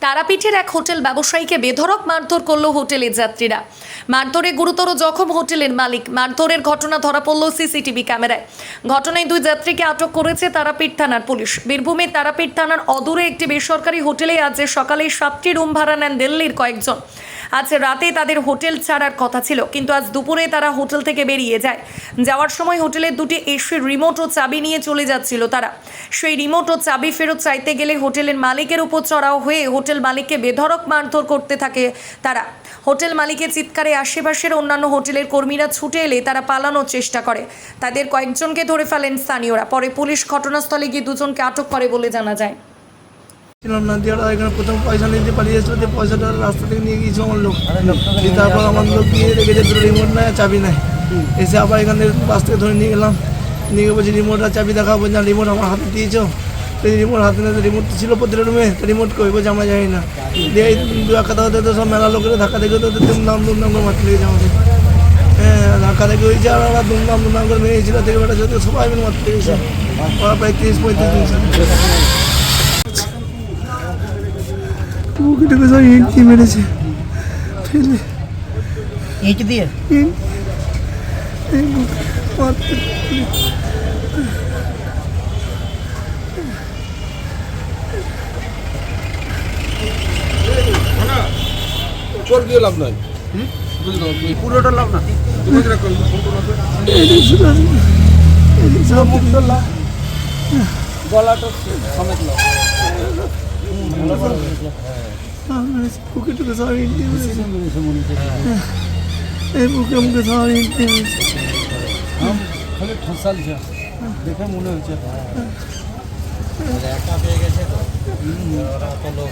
তারাপীঠের এক হোটেল ব্যবসায়ীকে বেধড়ক মারধর করল হোটেলের যাত্রীরা। মারধরে গুরুতর জখম হোটেলের মালিক। মারধরের ঘটনা ধরা পড়ল সিসিটিভি ক্যামেরায়। ঘটনায় দুই যাত্রীকে আটক করেছে তারাপীঠ থানার পুলিশ। বীরভূমের তারাপীঠ থানার অদূরে একটি বেসরকারি হোটেলে আজ সকালে 7টি রুম ভাড়া নেন দিল্লির কয়েকজন। আজ রাতে তাদের হোটেল ছাড়ার কথা ছিল, কিন্তু আজ দুপুরে তারা হোটেল থেকে বেরিয়ে যায়। যাওয়ার সময় হোটেলের দুটি এসির রিমোট ও চাবি নিয়ে চলে যাচ্ছিল তারা। সেই রিমোট ও চাবি ফেরত চাইতে গেলে হোটেলের মালিকের উপর চড়াও হয়ে হোটেল মালিককে বেধড়ক মারধর করতে থাকে তারা। হোটেল মালিকের চিৎকারে আশেপাশের অন্যান্য হোটেলের কর্মীরা ছুটে এলে তারা পালানোর চেষ্টা করে। তাদের কয়েকজনকে ধরে ফেলেন স্থানীয়রা। পরে পুলিশ ঘটনাস্থলে গিয়ে দুজনকে আটক করে বলে জানা যায়। ছিলাম না দিয়ে ওরা এখানে প্রথম পয়সা নিতে পালিয়ে এসেছিল, দিয়ে পয়সাটা রাস্তা থেকে নিয়ে গিয়েছিল আমার লোক। দিয়ে তারপর আমার লোক গিয়ে রেখেছে, দুটো রিমোট নেয়, চাবি নেয়। এসে আবার এখান থেকে বাস থেকে ধরে নিয়ে গেলাম। নিয়ে গিয়ে বলছি রিমোট আর চাবি দেখাবো, বলছি রিমোট আমার হাতে দিয়েছো। সেই রিমোট হাতে নিয়ে রিমোট ছিল প্রতিটা রুমে, রিমোট কই বলছে আমরা জানি না। দিয়ে এই দু এক কথা হতে তো সব মেলা লোকের ধাক্কা দেখে তো দুমদাম করে মারতে লেগেছে আমাদের। হ্যাঁ, ধাক্কা দেখে হয়েছে, আর ওরা দুমদাম করে মেরেছিল থেকে বেটা যদি সবাই মিলে মারতে লেগেছে। ওরা প্রায় 30-35 দিন বুকেটাকে সব ইট দিয়ে মেরেছে, ফেলে ইট দিয়ে মারতে। চোর দিয়ে লাভ নাই, পুরোটা লাভ না। গলাটা সমেত লাভ। বুকেটাকে সব ইট দিয়ে মেরেছে, এই বুকে মুখে সব ইট দিয়ে মেরেছে। খালি ঠসাল দেখে মনে হচ্ছে একা পেয়ে গেছে তো ওরা তো লোক